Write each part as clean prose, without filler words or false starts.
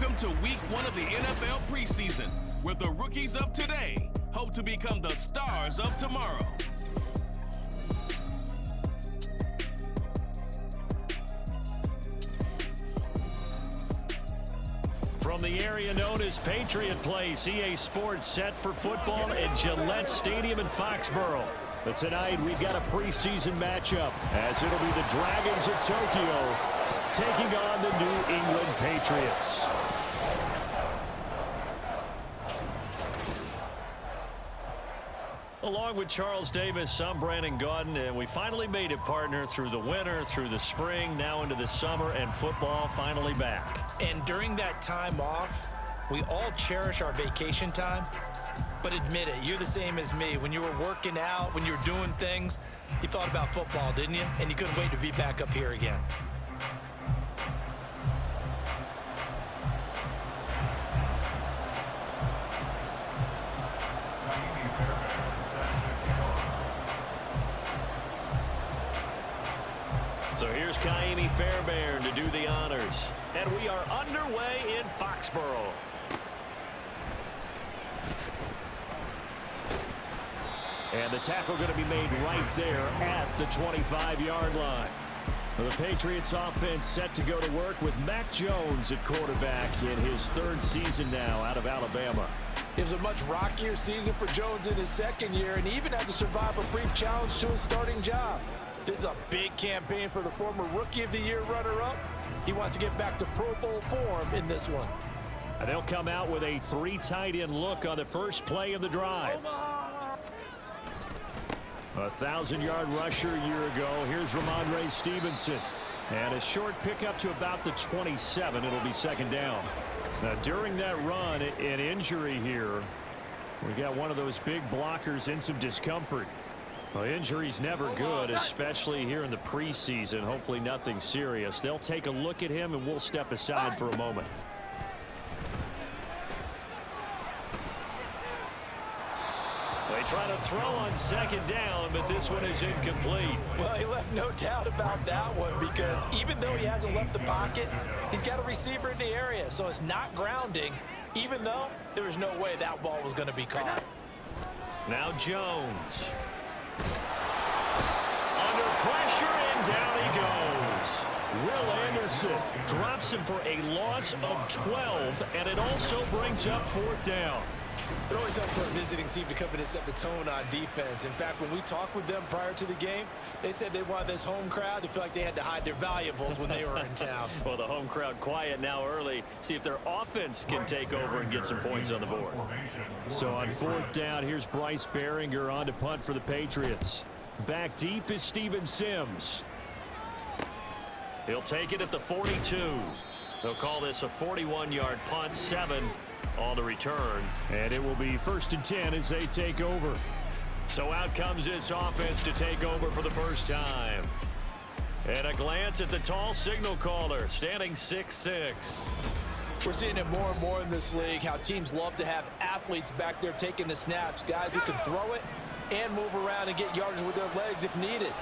Welcome to week 1 of the NFL preseason, where the rookies of today hope to become the stars of tomorrow. From the area known as Patriot Place, EA Sports set for football at Gillette Stadium in Foxborough. But tonight we've got a preseason matchup, as it'll be the Dragons of Tokyo taking on the New England Patriots. Along with Charles Davis, I'm Brandon Gaudin, and we finally made it, partner, through the winter, through the spring, now into the summer, and football finally back. And during that time off, we all cherish our vacation time. But admit it, you're the same as me. When you were working out, when you were doing things, you thought about football, didn't you? And you couldn't wait to be back up here again. So here's Ka'imi Fairbairn to do the honors. And we are underway in Foxborough. And the tackle going to be made right there at the 25-yard line. The Patriots offense set to go to work with Mac Jones at quarterback in his 3rd season now out of Alabama. It was a much rockier season for Jones in his 2nd year, and he even had to survive a brief challenge to his starting job. This is a big campaign for the former Rookie of the Year runner-up. He wants to get back to Pro Bowl form in this one. And they'll come out with a 3 tight end look on the first play of the drive. A 1,000-yard rusher a year ago. Here's Ramondre Stevenson. And a short pickup to about the 27. It'll be 2nd down. Now, during that run, an injury here. We got one of those big blockers in some discomfort. Well, injury's never good, especially here in the preseason. Hopefully nothing serious. They'll take a look at him, and we'll step aside for a moment. They try to throw on 2nd down, but this one is incomplete. Well, he left no doubt about that one, because even though he hasn't left the pocket, he's got a receiver in the area, so it's not grounding, even though there was no way that ball was going to be caught. Now Jones. Under pressure, and down he goes. Will Anderson drops him for a loss of 12, and it also brings up 4th down. It always helps for a visiting team to come in and set the tone on defense. In fact, when we talked with them prior to the game, they said they wanted this home crowd to feel like they had to hide their valuables when they were in town. Well, the home crowd quiet now early. See if their offense can take over and get some points on the board. So on 4th down, here's Bryce Baringer on to punt for the Patriots. Back deep is Steven Sims. He'll take it at the 42. They'll call this a 41-yard punt, 7 on the return. And it will be 1st and 10 as they take over. So out comes this offense to take over for the first time. And a glance at the tall signal caller, standing 6'6". We're seeing it more and more in this league, how teams love to have athletes back there taking the snaps, guys who can throw it and move around and get yardage with their legs if needed.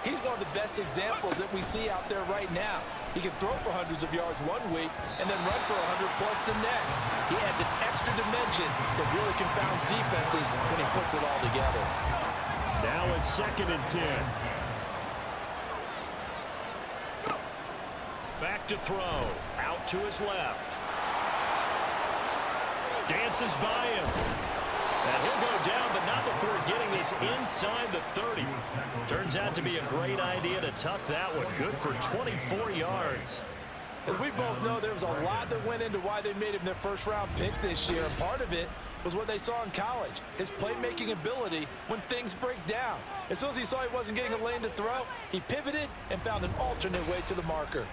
He's one of the best examples that we see out there right now. He can throw for hundreds of yards one week and then run for 100+ the next. He adds an extra dimension that really confounds defenses when he puts it all together. Now a 2nd and 10. Back to throw. Out to his left. Dances by him. And he'll go down, but not before getting this inside the 30. Turns out to be a great idea to tuck that one. Good for 24 yards. As we both know, there was a lot that went into why they made him their 1st-round pick this year. And part of it was what they saw in college, his playmaking ability when things break down. As soon as he saw he wasn't getting a lane to throw, he pivoted and found an alternate way to the marker.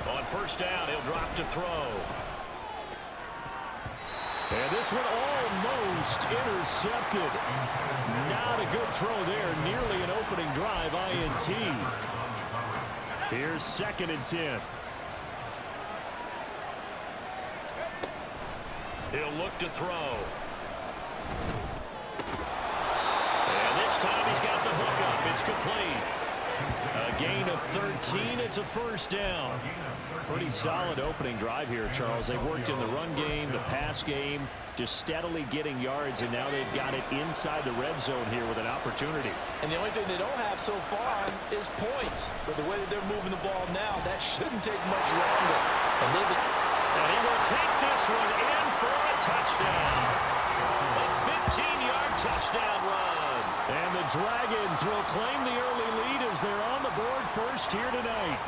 On 1st down, he'll drop to throw. And this one almost intercepted. Not a good throw there. Nearly an opening drive INT. Here's 2nd and 10. He'll look to throw. And time he's got the hook up. It's complete. A gain of 13. It's a first down. Pretty solid opening drive here, Charles. They've worked in the run game, the pass game, just steadily getting yards, and now they've got it inside the red zone here with an opportunity. And the only thing they don't have so far is points. But the way that they're moving the ball now, that shouldn't take much longer. And he will take this one in for a touchdown. A 15-yard touchdown run. And the Dragons will claim the early lead as they're on the board first here tonight.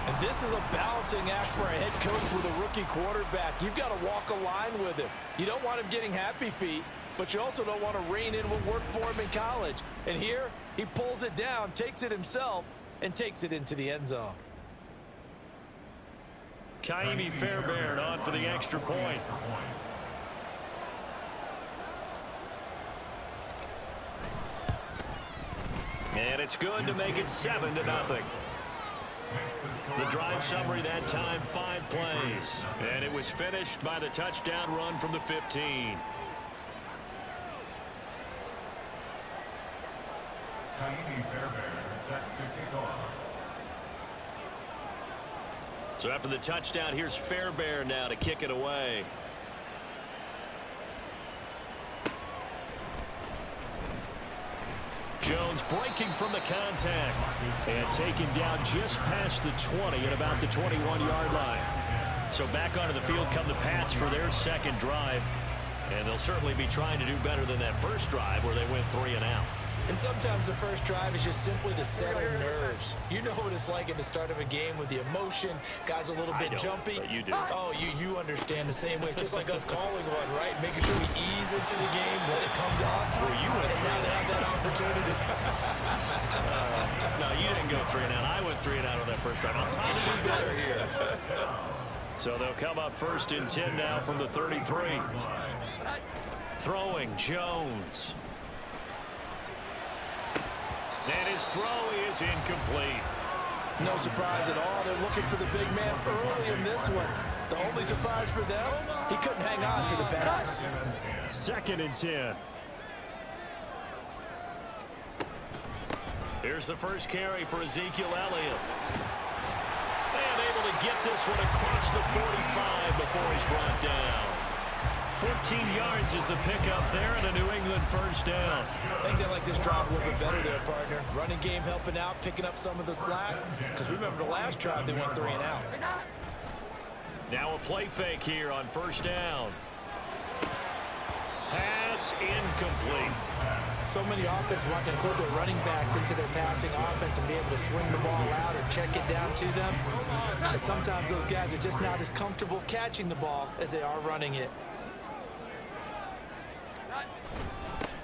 And this is a balancing act for a head coach with a rookie quarterback. You've got to walk a line with him. You don't want him getting happy feet, but you also don't want to rein in what worked for him in college. And here, he pulls it down, takes it himself, and takes it into the end zone. Ka'imi Fairbairn on for the extra point. And it's good to make it 7-0. The drive summary that time, 5 plays. And it was finished by the touchdown run from the 15. Ka'imi Fairbairn is set to kick off. So after the touchdown, here's Fairbairn now to kick it away. Jones breaking from the contact and taken down just past the 20 at about the 21-yard line. So back onto the field come the Pats for their second drive. And they'll certainly be trying to do better than that first drive where they went 3 and out. And sometimes the first drive is just simply to settle nerves. You know what it's like at the start of a game with the emotion. Guys a little bit jumpy. But you do. Oh, you understand the same way. It's just like us calling one, right? Making sure we ease into the game, let it come to us. Well, you went and now they have that opportunity. No, you didn't go 3 and out. I went 3 and out on that first drive. I'm trying to do better here. So they'll come up first and 10 now from the 33. Throwing Jones. And his throw is incomplete. No surprise at all. They're looking for the big man early in this one. The only surprise for them, he couldn't hang on to the pass. 2nd and 10. Here's the first carry for Ezekiel Elliott. And able to get this one across the 45 before he's brought down. 14 yards is the pickup there and a New England first down. I think they like this drive a little bit better there, partner. Running game helping out, picking up some of the slack. Because remember the last drive, they went 3 and out. Now a play fake here on first down. Pass incomplete. So many offenses want to include their running backs into their passing offense and be able to swing the ball out or check it down to them. And sometimes those guys are just not as comfortable catching the ball as they are running it.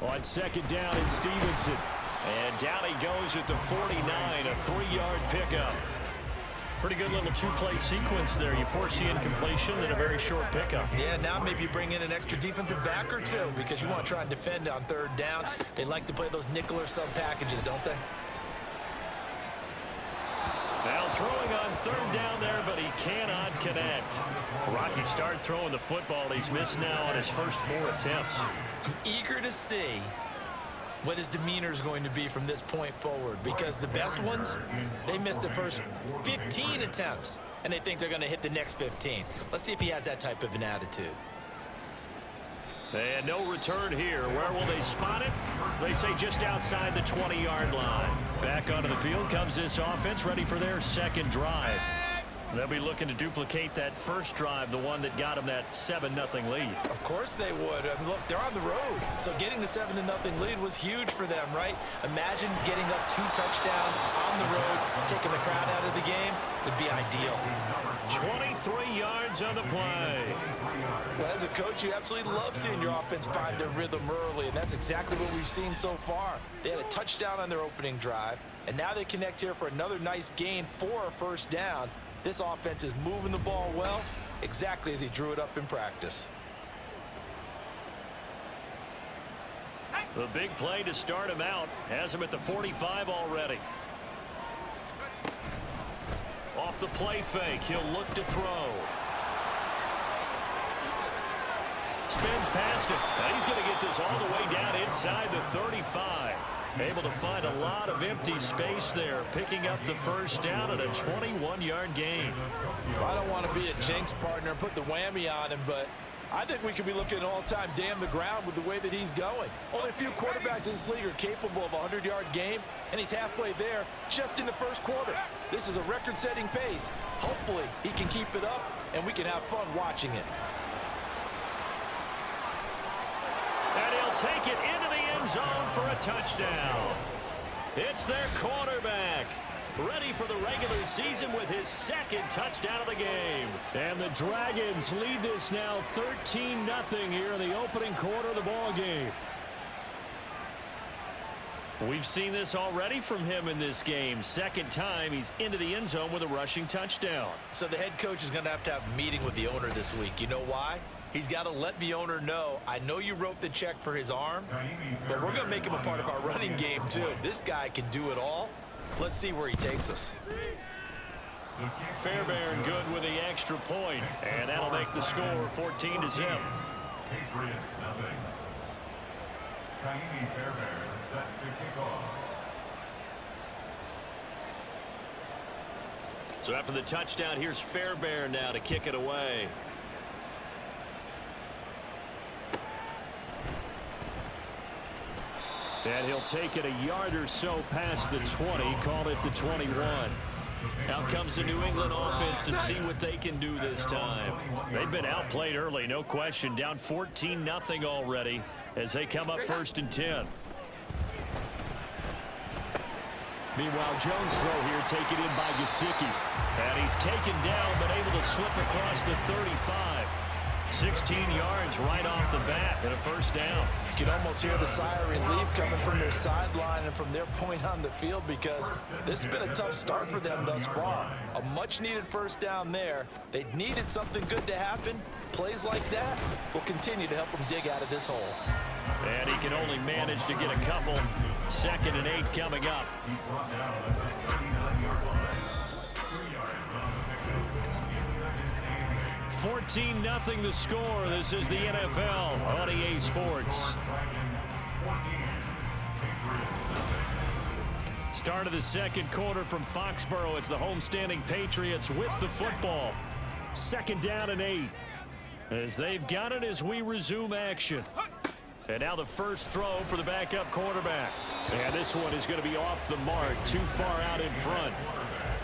On 2nd down in Stevenson. And down he goes at the 49, a 3-yard pickup. Pretty good little 2-play sequence there. You force the incompletion, then a very short pickup. Yeah, now maybe you bring in an extra defensive back or two because you want to try and defend on 3rd down. They like to play those nickel or sub packages, don't they? Now throwing on 3rd down there, but he cannot connect. Rocky start throwing the football. He's missed now on his first 4 attempts. I'm eager to see what his demeanor is going to be from this point forward because the best ones, they missed the first 15 attempts, and they think they're going to hit the next 15. Let's see if he has that type of an attitude. And no return here. Where will they spot it? They say just outside the 20-yard line. Back onto the field comes this offense, ready for their second drive. They'll be looking to duplicate that first drive, the one that got them that 7-0 lead. Of course they would. I mean, look, they're on the road. So getting the 7-0 lead was huge for them, right? Imagine getting up 2 touchdowns on the road, taking the crowd out of the game. Would be ideal. 23 yards on the play. Well, as a coach, you absolutely love seeing your offense find their rhythm early, and that's exactly what we've seen so far. They had a touchdown on their opening drive, and now they connect here for another nice gain for a first down. This offense is moving the ball well, exactly as he drew it up in practice. The big play to start him out has him at the 45 already. Off the play fake, he'll look to throw. Spins past him. Now he's going to get this all the way down inside the 35. Able to find a lot of empty space there, picking up the first down at a 21-yard gain. I don't want to be a jinx partner and put the whammy on him, but I think we could be looking at an all-time day on the ground with the way that he's going. Only a few quarterbacks in this league are capable of a 100-yard game, and he's halfway there just in the first quarter. This is a record-setting pace. Hopefully, he can keep it up, and we can have fun watching it. And he'll take it into the end zone for a touchdown. It's their quarterback, ready for the regular season with his second touchdown of the game. And the Dragons lead this now 13-0 here in the opening quarter of the ball game. We've seen this already from him in this game. Second time he's into the end zone with a rushing touchdown. So the head coach is going to have a meeting with the owner this week. You know why? He's got to let the owner know, I know you wrote the check for his arm, but we're going to make him a part of our running game too. This guy can do it all. Let's see where he takes us. Fairbairn good with the extra point, and that'll make the score 14-0. Patriots nothing. Kaimi Fairbairn is set to kick off. So after the touchdown, here's Fairbairn now to kick it away. And he'll take it a yard or so past the 20, call it the 21. Out comes the New England offense to see what they can do this time. They've been outplayed early, no question. Down 14-0 already as they come up 1st and 10. Meanwhile, Jones throw here taken in by Gesicki. And he's taken down but able to slip across the 35. 16 yards right off the bat and a first down. You can almost hear the sigh of relief coming from their sideline and from their point on the field because this has been a tough start for them thus far. A much-needed first down there. They needed something good to happen. Plays like that will continue to help them dig out of this hole. And he can only manage to get a couple. 2nd and 8 coming up. 14-0 the score. This is the NFL on EA Sports. Start of the second quarter from Foxborough. It's the homestanding Patriots with the football. 2nd down and 8. As they've got it as we resume action. And now the first throw for the backup quarterback. And this one is going to be off the mark, too far out in front.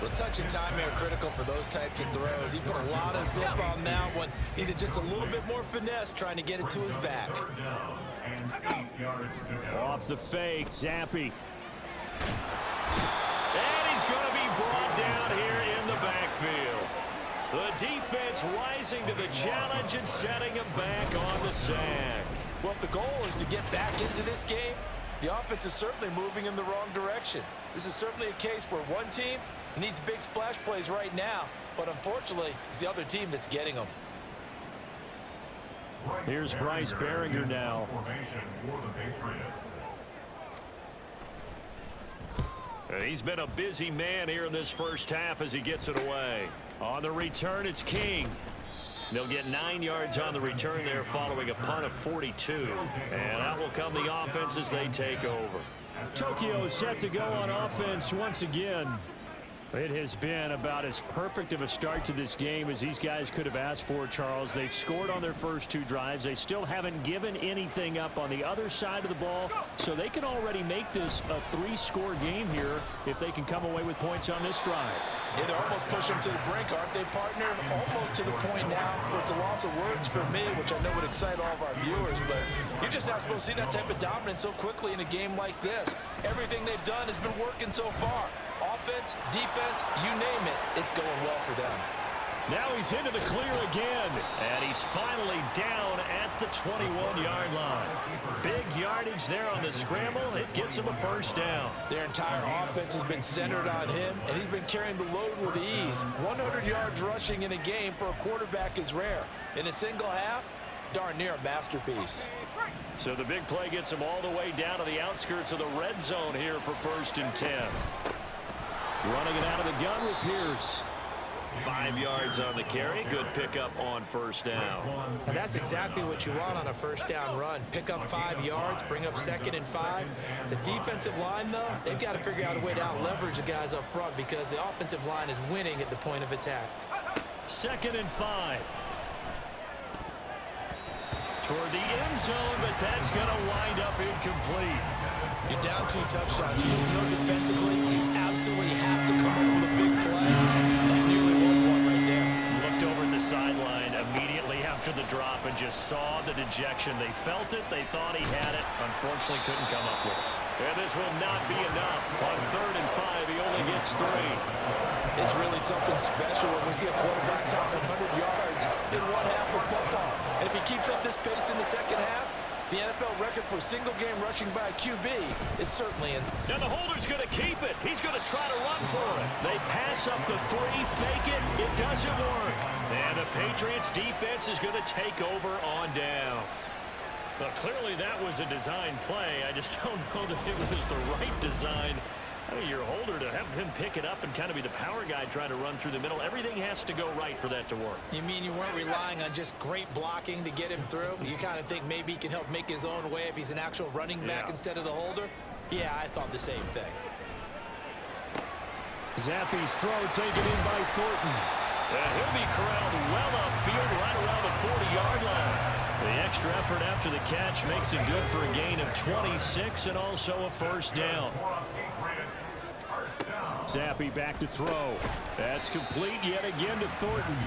The touch and time are critical for those types of throws. He put a lot of zip on that one. Needed just a little bit more finesse trying to get it to his back. Off the fake, Zappi. And he's going to be brought down here in the backfield. The defense rising to the challenge and setting him back on the sack. Well, if the goal is to get back into this game, the offense is certainly moving in the wrong direction. This is certainly a case where one team needs big splash plays right now, but unfortunately, it's the other team that's getting them. Here's Bryce Baringer now. He's been a busy man here in this first half as he gets it away. On the return, it's King. They'll get 9 yards on the return there following a punt of 42. And out will come the offense as they take over. Tokyo set to go on offense once again. It has been about as perfect of a start to this game as these guys could have asked for, Charles. They've scored on their first 2 drives. They still haven't given anything up on the other side of the ball, so they can already make this a 3-score game here if they can come away with points on this drive. Yeah, they're almost pushing them to the brink, aren't they, partner? Almost to the point now where it's a loss of words for me, which I know would excite all of our viewers, but you're just not supposed to see that type of dominance so quickly in a game like this. Everything they've done has been working so far. Offense, defense, you name it, it's going well for them. Now he's into the clear again, and he's finally down at the 21-yard line. Big yardage there on the scramble. It gets him a first down. Their entire offense has been centered on him, and he's been carrying the load with ease. 100 yards rushing in a game for a quarterback is rare. In a single half, darn near a masterpiece. So the big play gets him all the way down to the outskirts of the red zone here for 1st and 10. Running it out of the gun with Pierce. 5 yards on the carry. Good pickup on first down. And that's exactly what you want on a first down run. Pick up 5 yards, bring up 2nd and 5. The defensive line, though, they've got to figure out a way to out-leverage the guys up front because the offensive line is winning at the point of attack. 2nd and 5. Toward the end zone, but that's going to wind up incomplete. You're down 2 touchdowns. You just know defensively you absolutely have to come up with a big play. That nearly was one right there. Looked over at the sideline immediately after the drop and just saw the dejection. They felt it. They thought he had it. Unfortunately, couldn't come up with it. And this will not be enough. On 3rd and 5, he only gets 3. It's really something special when we see a quarterback top 100 yards in one half of football. And if he keeps up this pace in the second half, the NFL record for single-game rushing by a QB is certainly in. Now the holder's going to keep it. He's going to try to run for it. They pass up the 3, fake it. It doesn't work. And the Patriots defense is going to take over on down. Well, clearly that was a design play. I just don't know that it was the right design. I mean, your holder to have him pick it up and kind of be the power guy trying to run through the middle. Everything has to go right for that to work. You mean you weren't relying on just great blocking to get him through? You kind of think maybe he can help make his own way if he's an actual running back instead of the holder? Yeah, I thought the same thing. Zappe's throw taken in by Thornton. And he'll be corralled well upfield right around the 40-yard line. The extra effort after the catch makes it good for a gain of 26 and also a first down. Zappe back to throw. That's complete yet again to Thornton.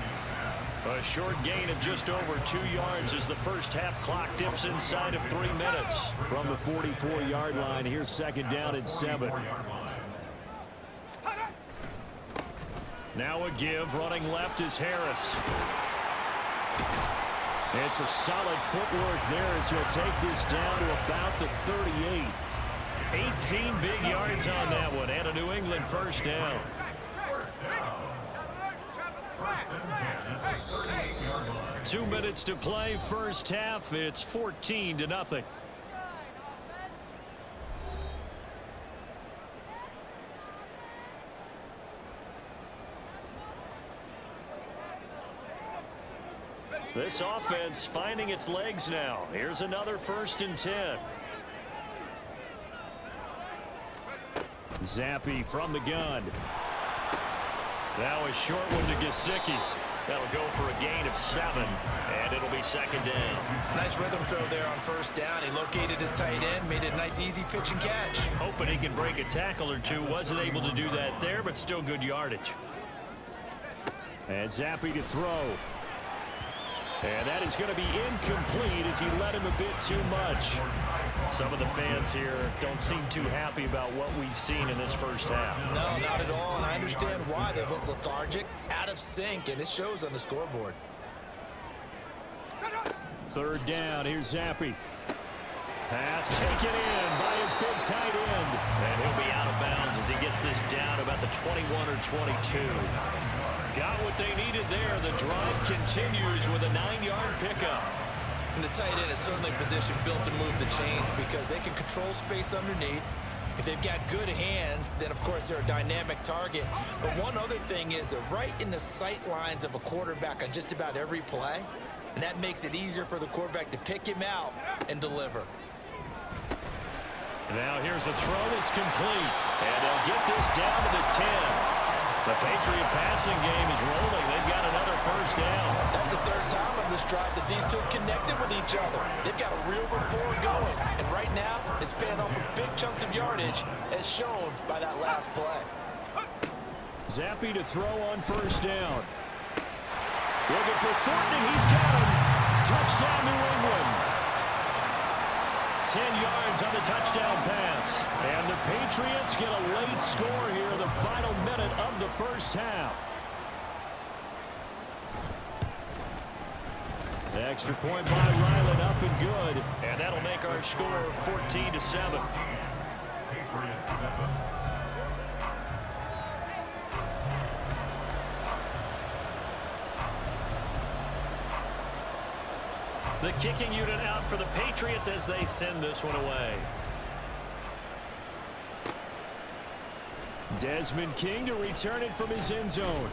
A short gain of just over 2 yards as the first half clock dips inside of 3 minutes. From the 44-yard line, here's 2nd down and 7. Now a give, running left is Harris. It's a solid footwork there as he'll take this down to about the 38. 18 big yards on that one, and a New England first down. 2 minutes to play, first half. It's 14-0. This offense finding its legs now. Here's another 1st and 10. Zappe from the gun. Now a short one to Gesicki. That'll go for a gain of 7, and it'll be 2nd down. Nice rhythm throw there on first down. He located his tight end, made it a nice easy pitch and catch. Hoping he can break a tackle or two. Wasn't able to do that there, but still good yardage. And Zappe to throw. And that is going to be incomplete as he let him a bit too much. Some of the fans here don't seem too happy about what we've seen in this first half. No, not at all, and I understand why. They look lethargic, out of sync, and it shows on the scoreboard. 3rd down, here's Zappe. Pass taken in by his big tight end. And he'll be out of bounds as he gets this down about the 21 or 22. Got what they needed there. The drive continues with a 9-yard pickup. And the tight end is certainly a position built to move the chains because they can control space underneath. If they've got good hands, then of course they're a dynamic target. But one other thing is they're right in the sight lines of a quarterback on just about every play. And that makes it easier for the quarterback to pick him out and deliver. Now here's a throw that's complete. And they'll get this down to the 10. The Patriot passing game is rolling. They've got another first down. That's the 3rd time on this drive that these two connected with each other. They've got a real rapport going. And right now, it's paying off with big chunks of yardage as shown by that last play. Zappe to throw on first down. Looking for Thornton. He's got him. Touchdown, New England. 10 yards on the touchdown pass. And the Patriots get a late score here in the final minute of the first half. The extra point by Ryland up and good. And that'll make our score 14-7. The kicking unit out for the Patriots as they send this one away. Desmond King to return it from his end zone.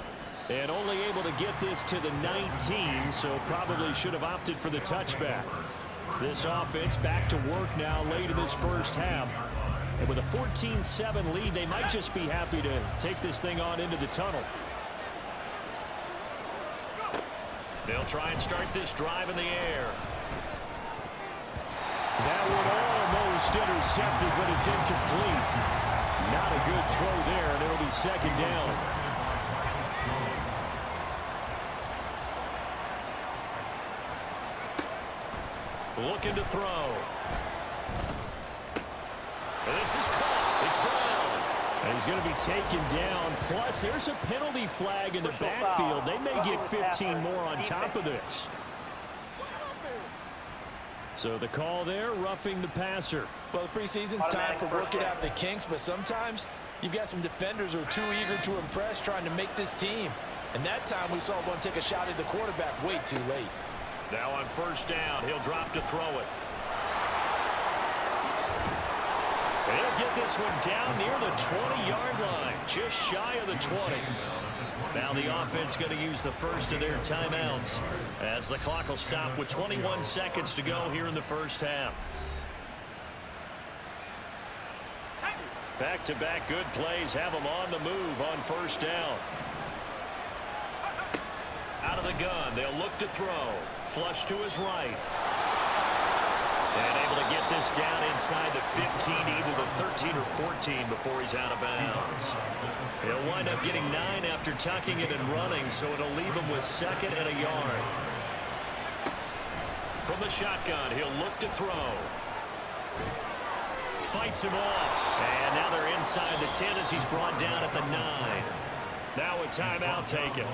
And only able to get this to the 19, so probably should have opted for the touchback. This offense back to work now late in this first half. And with a 14-7 lead, they might just be happy to take this thing on into the tunnel. They'll try and start this drive in the air. That one almost intercepted, but it's incomplete. Not a good throw there, and it'll be second down. Looking to throw. This is caught. It's Brown. And he's going to be taken down. Plus, there's a penalty flag in the backfield. They may get 15 more on top of this. So the call there, roughing the passer. Well, the preseason's time for working out the kinks, but sometimes you've got some defenders who are too eager to impress, trying to make this team. And that time we saw one take a shot at the quarterback way too late. Now on first down, he'll drop to throw it. They'll get this one down near the 20-yard line, just shy of the 20. Now the offense going to use the first of their timeouts as the clock will stop with 21 seconds to go here in the first half. Back-to-back good plays have them on the move on first down. Out of the gun, they'll look to throw. Flush to his right. And able to get this down inside the 15, either the 13 or 14 before he's out of bounds. He'll wind up getting 9 after tucking it and running, so it'll leave him with second and a yard. From the shotgun, he'll look to throw. Fights him off. And now they're inside the 10 as he's brought down at the 9. Now a timeout taken.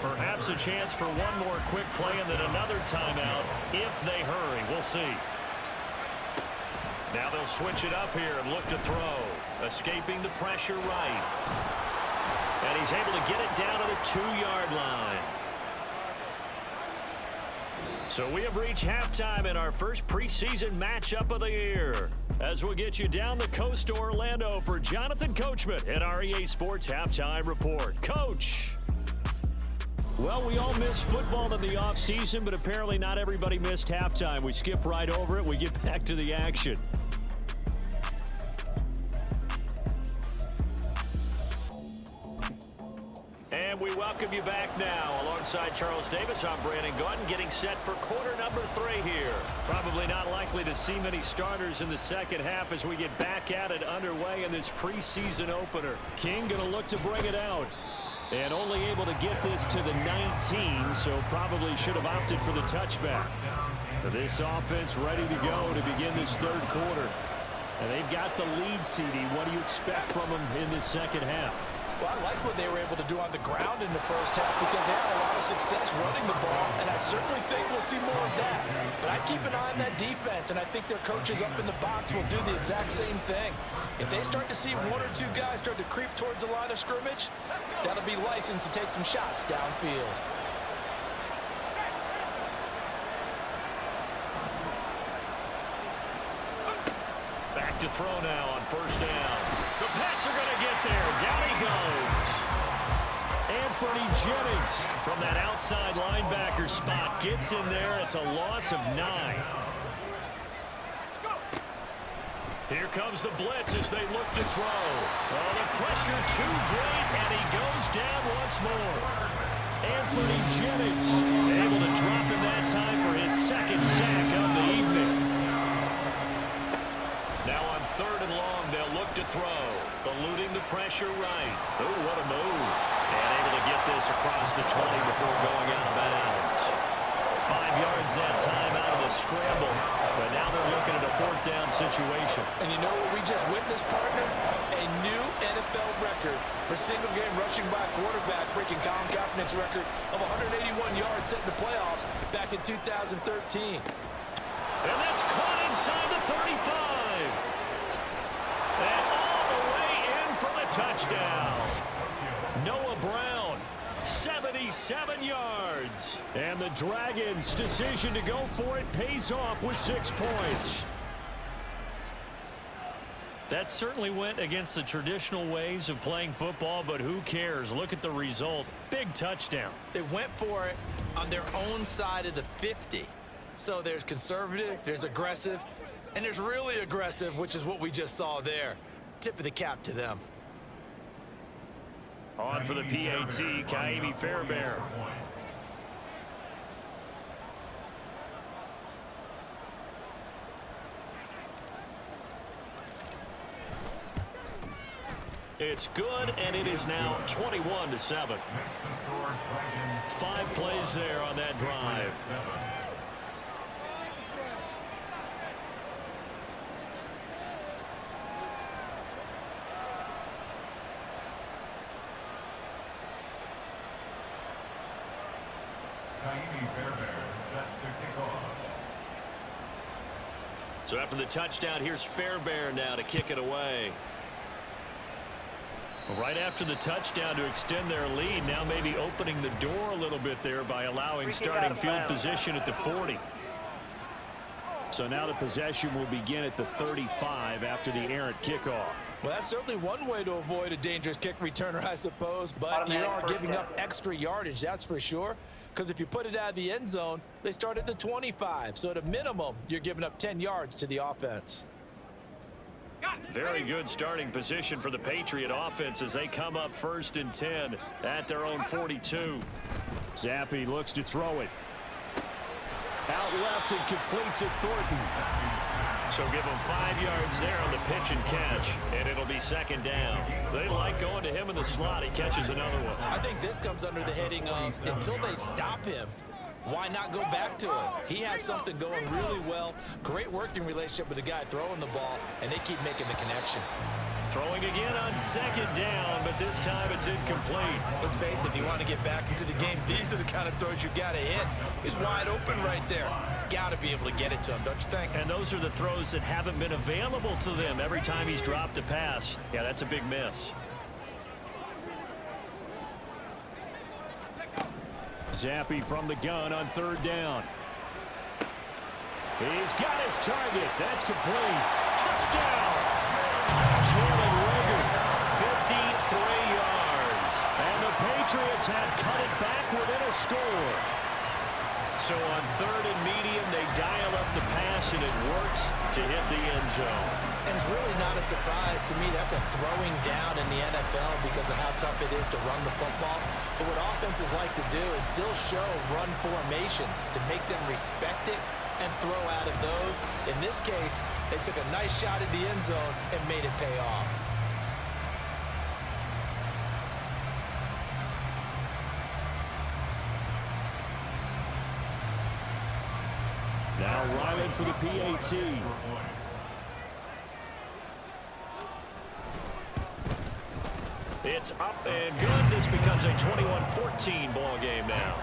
Perhaps a chance for one more quick play and then another timeout if they hurry. We'll see. Now they'll switch it up here and look to throw. Escaping the pressure right. And he's able to get it down to the 2-yard line. So we have reached halftime in our first preseason matchup of the year. As we'll get you down the coast to Orlando for Jonathan Coachman at our EA Sports Halftime Report. Coach. Well, we all missed football in the offseason, but apparently not everybody missed halftime. We skip right over it. We get back to the action. And we welcome you back now. Alongside Charles Davis, I'm Brandon Gaudin, getting set for quarter number 3 here. Probably not likely to see many starters in the second half as we get back at it underway in this preseason opener. King going to look to bring it out. And only able to get this to the 19, so probably should have opted for the touchback. This offense ready to go to begin this third quarter. And they've got the lead, CD. What do you expect from them in this second half? Well, I like what they were able to do on the ground in the first half because they had a lot of success running the ball, and I certainly think we'll see more of that. But I'd keep an eye on that defense, and I think their coaches up in the box will do the exact same thing. If they start to see 1 or 2 guys start to creep towards the line of scrimmage, that'll be licensed to take some shots downfield. Back to throw now on first down. The Pats are going to get there. Down he goes. Anthony Jennings from that outside linebacker spot gets in there. It's a loss of 9. Here comes the blitz as they look to throw. Oh, the pressure too great, and he goes down once more. Anthony Jennings able to drop in that time for his second sack of the evening. Now on third and long, they'll look to throw. Eluding the pressure right. Oh, what a move. And able to get this across the 20 before going out of bounds. 5 yards that time out of the scramble. But now they're looking at a 4th down situation. And you know what we just witnessed, partner? A new NFL record for single-game rushing by a quarterback, breaking Colin Kaepernick's record of 181 yards set in the playoffs back in 2013. And that's caught inside the 35. And all the way in for the touchdown. Noah Brown, 77 yards. And the Dragons' decision to go for it pays off with 6 points. That certainly went against the traditional ways of playing football, but who cares? Look at the result. Big touchdown. They went for it on their own side of the 50. So there's conservative, there's aggressive, and there's really aggressive, which is what we just saw there. Tip of the cap to them. On for the PAT, Ka'imi Fairbairn. It's good, and it is now 21-7. 5 plays there on that drive. Ka'imi Fairbairn set to kick off. So after the touchdown, here's Fairbairn now to kick it away. Right after the touchdown to extend their lead, now maybe opening the door a little bit there by allowing starting field position at the 40. So now the possession will begin at the 35 after the errant kickoff. Well, that's certainly one way to avoid a dangerous kick returner, I suppose, but you are giving up extra yardage, that's for sure. Because if you put it out of the end zone, they start at the 25. So at a minimum, you're giving up 10 yards to the offense. Very good starting position for the Patriot offense as they come up 1st and 10 at their own 42. Zappi looks to throw it. Out left and complete to Thornton. So give him 5 yards there on the pitch and catch, and it'll be 2nd down. They like going to him in the slot. He catches another one. I think this comes under the heading of until they stop him, why not go back to it? He has something going really well. Great working relationship with the guy throwing the ball, and they keep making the connection. Throwing again on 2nd down, but this time it's incomplete. Let's face it, if you want to get back into the game, these are the kind of throws you got to hit. He's wide open right there. Got to be able to get it to him, don't you think? And those are the throws that haven't been available to them every time he's dropped a pass. Yeah, that's a big miss. Zappi from the gun on 3rd down. He's got his target. That's complete. Touchdown! Jalen Reagor, 53 yards. And the Patriots have cut it back within a score. So on 3rd and medium, they dial up the pass, and it works to hit the end zone. And it's really not a surprise to me. That's a throwing down in the NFL because of how tough it is to run the football. But what offenses like to do is still show run formations to make them respect it and throw out of those. In this case, they took a nice shot at the end zone and made it pay off. Now Ryland for the PAT. It's up and good. This becomes a 21-14 ball game now.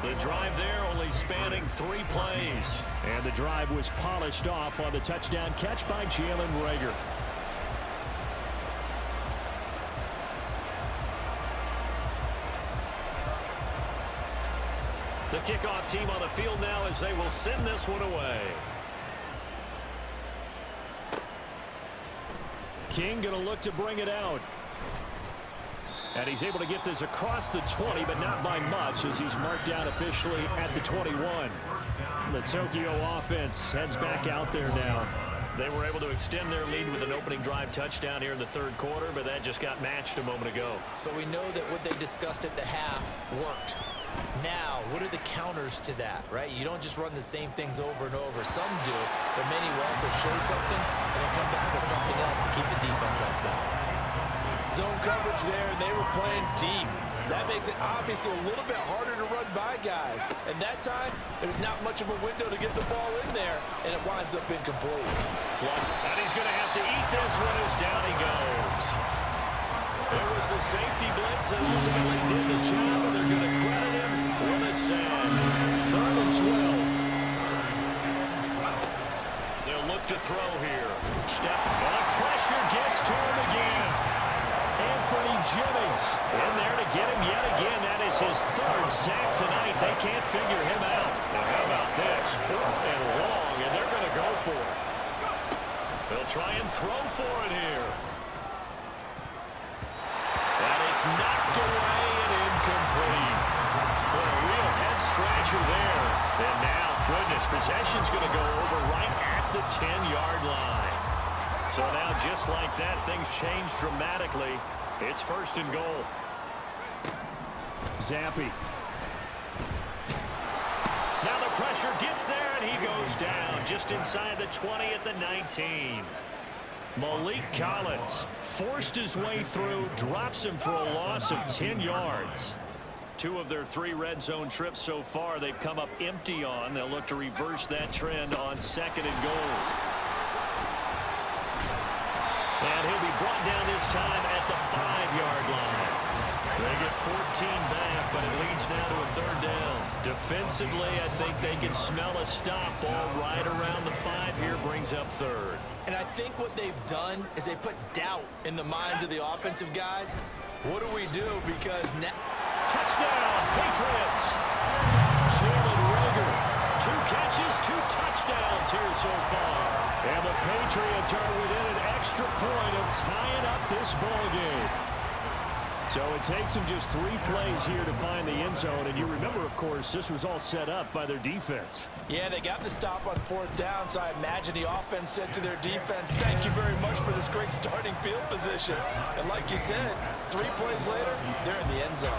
The drive there only spanning 3 plays. And the drive was polished off on the touchdown catch by Jalen Reagor. The kickoff team on the field now as they will send this one away. King going to look to bring it out. And he's able to get this across the 20, but not by much as he's marked down officially at the 21. The Tokyo offense heads back out there now. They were able to extend their lead with an opening drive touchdown here in the 3rd quarter, but that just got matched a moment ago. So we know that what they discussed at the half worked. Now, what are the counters to that, right? You don't just run the same things over and over. Some do, but many will also show something and then come back with something else to keep the defense off balance. Zone coverage there, and they were playing deep. That makes it obviously a little bit harder to run by guys. And that time, there's not much of a window to get the ball in there, and it winds up incomplete. Flood, and he's going to have to eat this one as down he goes. It was the safety blitz that ultimately did the job, and they're going to credit him with a sack. 3rd and 12. They'll look to throw here. Step, and pressure gets to him again. Anthony Jennings in there to get him yet again. That is his 3rd sack tonight. They can't figure him out. Now how about this? 4th and long, and they're going to go for it. They'll try and throw for it here. And it's knocked away and incomplete. Well, a real head-scratcher there. And now, goodness, possession's going to go over right at the 10-yard line. So now, just like that, things change dramatically. It's 1st and goal. Zampi. Now the pressure gets there, and he goes down just inside the 20 at the 19. Malik Collins forced his way through, drops him for a loss of 10 yards. 2 of their 3 red zone trips so far they've come up empty on. They'll look to reverse that trend on 2nd and goal. And he'll be brought down this time at the 5-yard line. They get 14 back, but it leads now to a 3rd down. Defensively, I think they can smell a stop. Ball right around the 5 here, brings up 3rd. And I think what they've done is they put doubt in the minds of the offensive guys. What do we do? Because now... Touchdown, Patriots! Jalen Reagor, 2 catches, 2 touchdowns here so far. And the Patriots are within an extra point of tying up this ball game. So it takes them just 3 plays here to find the end zone. And you remember, of course, this was all set up by their defense. Yeah, they got the stop on 4th down, so I imagine the offense said to their defense, thank you very much for this great starting field position. And like you said, 3 plays later, they're in the end zone.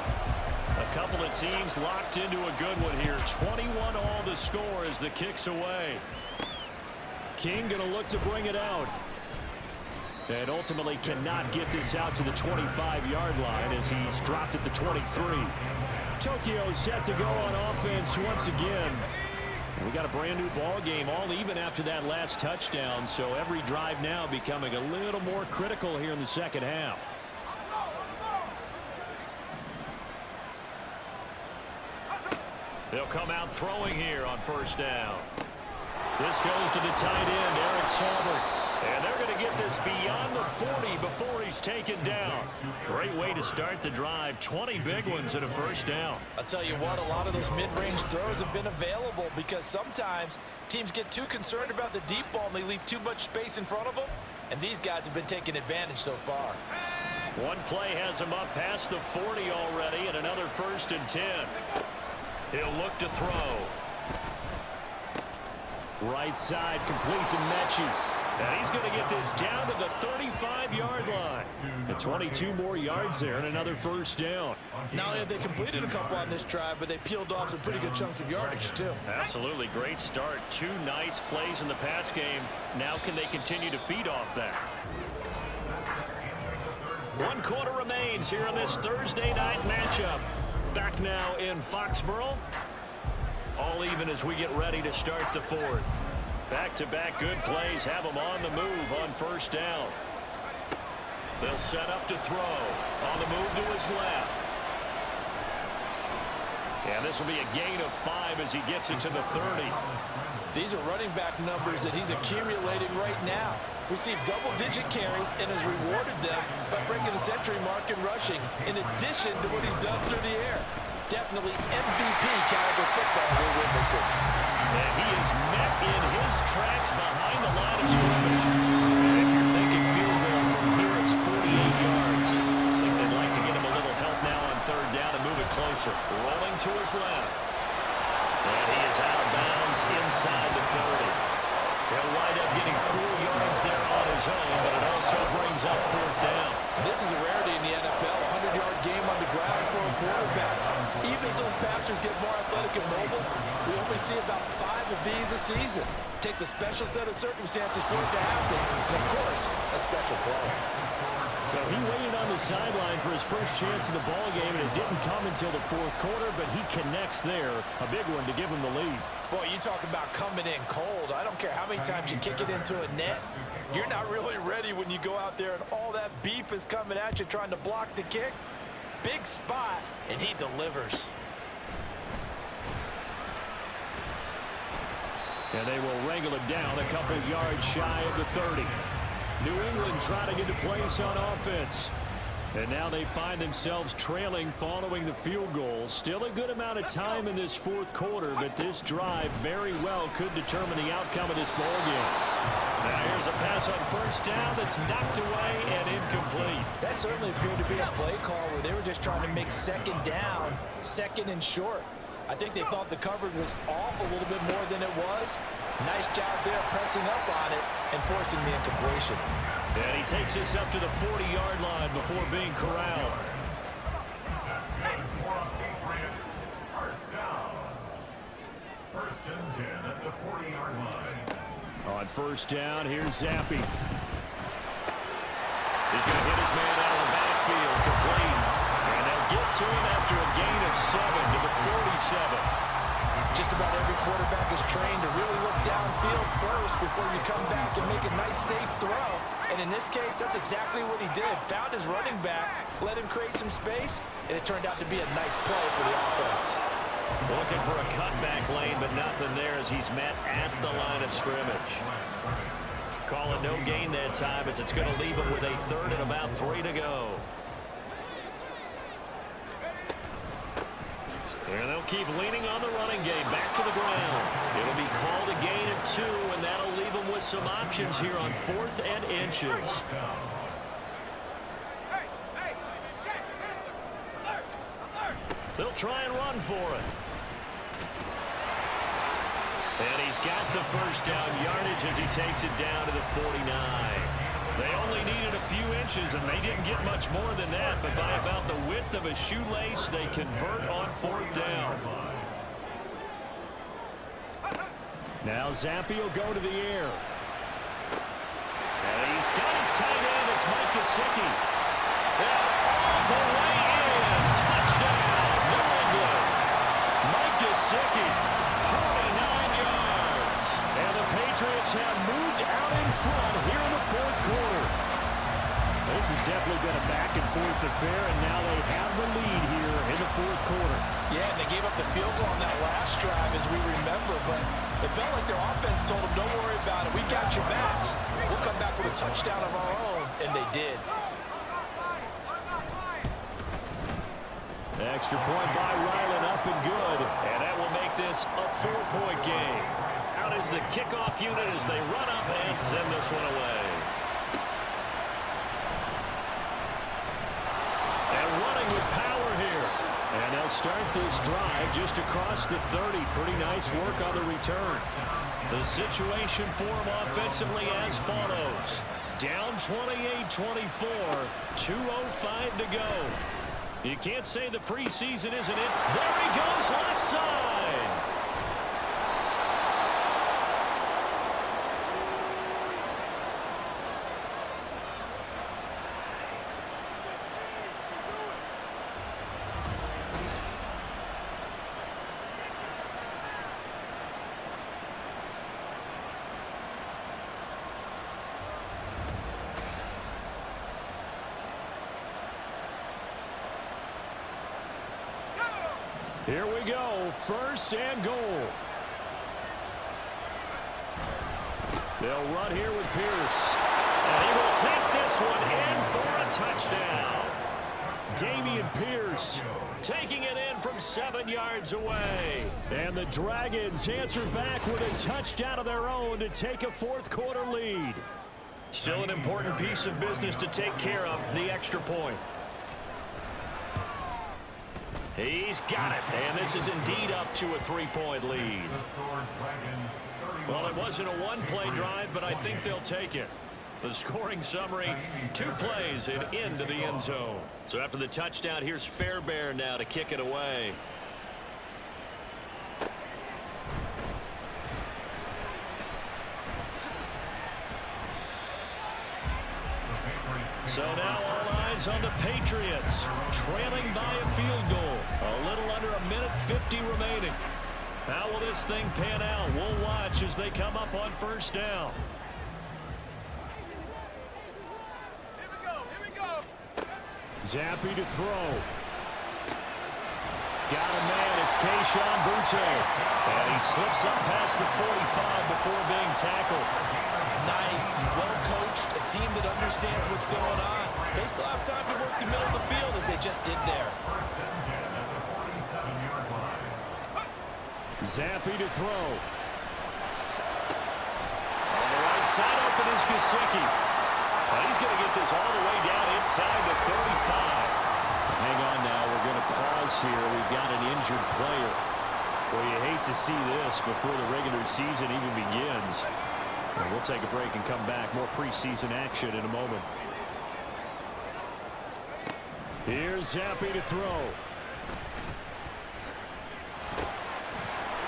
A couple of teams locked into a good one here. 21 all the score as the kick's away. King going to look to bring it out. And ultimately cannot get this out to the 25-yard line as he's dropped at the 23. Tokyo set to go on offense once again. We got a brand new ball game, all even after that last touchdown. So every drive now becoming a little more critical here in the 2nd half. They'll come out throwing here on 1st down. This goes to the tight end, Eric Saubert. And they're going to get this beyond the 40 before he's taken down. Great way to start the drive. 20 big ones and a 1st down. I'll tell you what, a lot of those mid-range throws have been available because sometimes teams get too concerned about the deep ball and they leave too much space in front of them. And these guys have been taking advantage so far. One play has him up past the 40 already and another 1st and 10. He'll look to throw. Right side complete to Mechie. And he's going to get this down to the 35-yard line. And 22 more yards there and another 1st down. Not only have they completed a couple on this drive, but they peeled off some pretty good chunks of yardage, too. Absolutely. Great start. 2 nice plays in the pass game. Now can they continue to feed off that? 1 quarter remains here on this Thursday night matchup. Back now in Foxborough. All even as we get ready to start the 4th. Back-to-back good plays have them on the move on 1st down. They'll set up to throw. On the move to his left. And this will be a gain of 5 as he gets it to the 30. These are running back numbers that he's accumulating right now. Received double-digit carries and has rewarded them by breaking the century mark in rushing, in addition to what he's done through the air. Definitely MVP caliber football we're witnessing. And he is met in his tracks behind the line of scrimmage. And if you're thinking field goal from here, it's 48 yards. I think they'd like to get him a little help now on 3rd down and move it closer. Rolling to his left. And he is out of bounds inside the 30. He'll wind up getting 4 yards there on his own, but it also brings up 4th down. And this is a rarity in the NFL, a 100-yard game on the ground for a quarterback. Even as those passers get more athletic and mobile, we only see about 5 of these a season. It takes a special set of circumstances for it to happen, and of course, a special play. So he waited on the sideline for his first chance in the ball game, and it didn't come until the 4th quarter, but he connects there, a big one to give him the lead. Boy, you talk about coming in cold. I don't care how many times you kick it into a net. You're not really ready when you go out there and all that beef is coming at you trying to block the kick. Big spot, and he delivers. And they will wrangle him down a couple yards shy of the 30. New England trying to get a place on offense. And now they find themselves trailing following the field goal. Still a good amount of time in this fourth quarter, but this drive very well could determine the outcome of this ball game. Now here's a pass on first down that's knocked away and incomplete. That certainly appeared to be a play call where they were just trying to make second down, second and short. I think they thought the coverage was off a little bit more than it was. Nice job there pressing up on it and forcing the incompletion. And he takes this up to the 40-yard line before being corralled. First down. First and 10 at the 40-yard line. On first down, here's Zappe. He's going to hit his man out of the backfield, complete. And they'll get to him after a gain of 7 to the 47. Just about every quarterback is trained to really look downfield first before you come back and make a nice, safe throw. And in this case, that's exactly what he did. Found his running back, let him create some space, and it turned out to be a nice play for the offense. Looking for a cutback lane, but nothing there as he's met at the line of scrimmage. Call it no gain that time as it's going to leave him with a third and about 3 to go. And they'll keep leaning on the running game back to the ground. It'll be called a gain of 2, and that'll leave them with some options here on 4th and inches. They'll try and run for it. And he's got the first down yardage as he takes it down to the 49. They only needed a few inches, and they didn't get much more than that, but by about the width of a shoelace, they convert on 4th down. Now Zappe will go to the air. And he's got his tight end. It's Mike Gesicki. All the way in. Touchdown, New England. Mike Gesicki, 49 yards. And the Patriots have moved out in front here in the fourth quarter. This has definitely been a back-and-forth affair, and now they have the lead here in the fourth quarter. Yeah, and they gave up the field goal on that last drive, as we remember, but it felt like their offense told them, don't worry about it. We got your backs. We'll come back with a touchdown of our own, and they did. Extra point by Ryland, up and good, and that will make this a 4-point game. Out is the kickoff unit as they run up and send this one away. And running with power here. And they'll start this drive just across the 30. Pretty nice work on the return. The situation for them offensively as follows. Down 28-24, 2:05 to go. You can't say the preseason isn't it. There he goes, left side. Here we go, first and goal. They'll run here with Pierce. And he will take this one in for a touchdown. Dameon Pierce taking it in from 7 yards away. And the Dragons answer back with a touchdown of their own to take a fourth quarter lead. Still an important piece of business to take care of, the extra point. He's got it, and this is indeed up to a 3-point lead. Well, it wasn't a one-play drive, but I think they'll take it. The scoring summary, 2 plays and into the end zone. So after the touchdown, here's Fairbairn now to kick it away. So now all eyes on the Patriots, trailing by a field goal. A little under a minute 50 remaining. How will this thing pan out? We'll watch as they come up on first down. Zappe to throw. got a man. It's Kayshon Boutte. And he slips up past the 45 before being tackled. Nice, well coached, a team that understands what's going on. They still have time to work the middle of the field as they just did there. Zappe to throw. On the right side open is Gesicki. And he's going to get this all the way down inside the 35. Hang on now, we're going to pause here. We've got an injured player. Well, you hate to see this before the regular season even begins. And we'll take a break and come back. More preseason action in a moment. Here's Zappe to throw.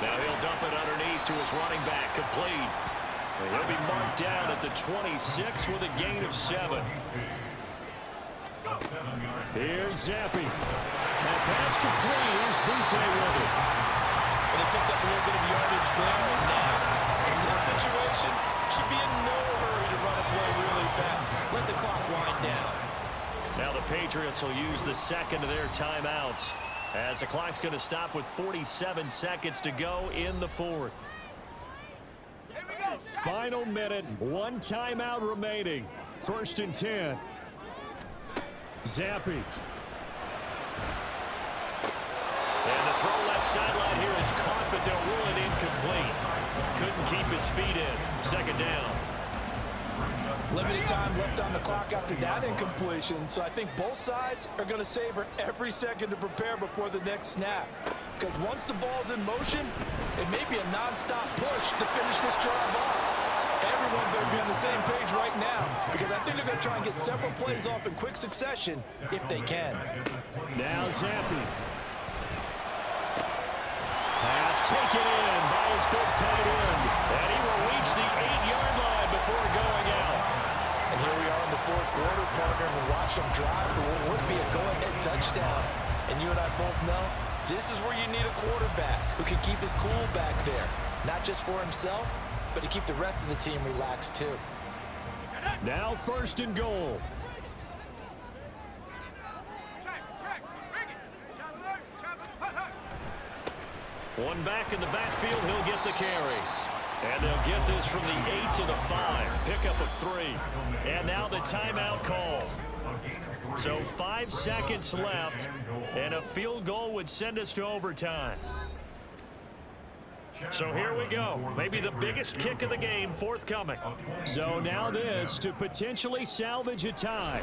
Now he'll dump it underneath to his running back, complete. And he'll be marked down at the 26 with a gain of 7. Here's Zappe. And pass complete. Here's Boutte with it. And they picked up a little bit of yardage there. And now, in this situation, should be in no hurry to run a play really fast. Let the clock wind down. Now the Patriots will use the second of their timeouts, as the clock's going to stop with 47 seconds to go in the fourth. Final minute, one timeout remaining. 1st and 10. Zappe. And the throw left sideline here is caught, but they'll rule it incomplete. Couldn't keep his feet in. 2nd down. Limited time left on the clock after that incompletion, so I think both sides are going to savor every second to prepare before the next snap. Because once the ball's in motion, it may be a non-stop push to finish this drive off. Everyone better be on the same page right now, because I think they're going to try and get several plays off in quick succession if they can. Now Zappe. Pass taken in by his big tight end. And he will reach the 8-yard line before going out. And here we are in the 4th quarter, partner, and we watch them drive for what would be a go-ahead touchdown. And you and I both know this is where you need a quarterback who can keep his cool back there. Not just for himself, but to keep the rest of the team relaxed too. Now 1st and goal. One back in the backfield, he'll get the carry. And they'll get this from the 8 to the 5. Pickup of 3. And now the timeout call. So 5 seconds left, and a field goal would send us to overtime. So here we go. Maybe the biggest kick of the game forthcoming. So now this to potentially salvage a tie.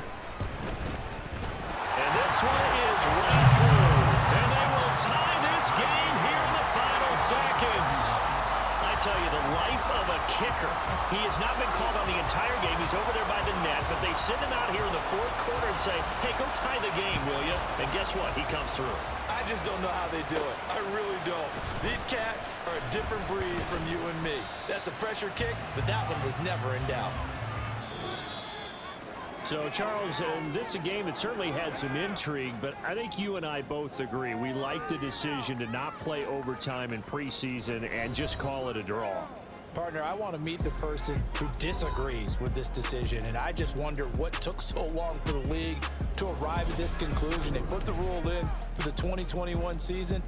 And this one is right through. And they will tie this game here in the final seconds. I tell you, the life of a kicker. He has not been called on the entire game. He's over there by the net, but they send him out here in the 4th quarter and say, hey, go tie the game, will you? And guess what? He comes through. I just don't know how they do it. I really don't. These cats are a different breed from you and me. That's a pressure kick, but that one was never in doubt. So, Charles, this is a game that certainly had some intrigue, but I think you and I both agree. We like the decision to not play overtime in preseason and just call it a draw. Partner, I want to meet the person who disagrees with this decision, and I just wonder what took so long for the league to arrive at this conclusion. They put the rule in for the 2021 season.